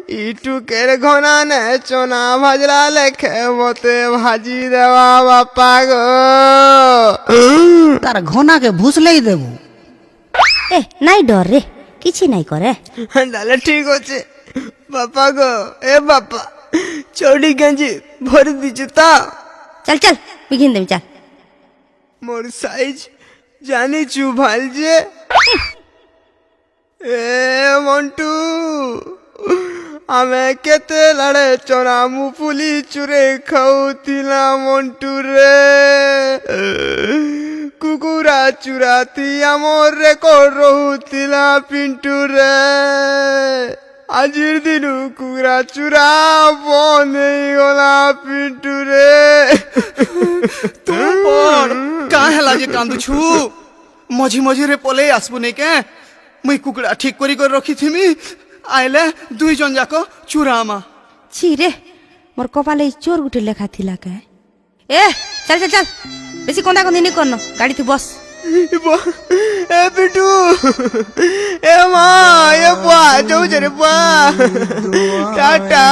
ইটুকের ঘনা নে চনা ভাজলা লেখে মতে ভাজি দেওয়া বাপা গো। তার ঘনাকে ভুসলেই দেবো। এ নাই ডর রে, কিছু নাই করে। তাহলে ঠিক আছে বাপা গো। এ বাপা চৌড়ি গেঞ্জি ভরে দিচ্ছি তা চল চল বিঘিন দেবি চল। মোর সাইজ জানিছু ভাল যে। এ মন্টু আমি কেতে লড়ে চোরা মুফুলি চুরে খাউতিলা মন্টু রে। কুকুরা চুরাতি আমর রেকর্ড রহুতিলা পিন্টু রে। আজির দিনু কুকুরা চুরা বন্ধ গলা পিন্টু রে। কাঁ হেলা যে কান্দুছু মঝি মঝিরে পলেই আসবু নেই কে। মুই কুকুড়া ঠিক করি করে রখিথিমি আইলে দুইজন যাক চুরামা। ছি রে মোর কপালে চোর গুটে লেখা থিলা কে। এ চল চল চল বেশি কোন্দা কোন্দি নি করন, গাড়িতে বস। এ পিটু এ মা এ বুয়া যাউছে রে বুয়া। টাটা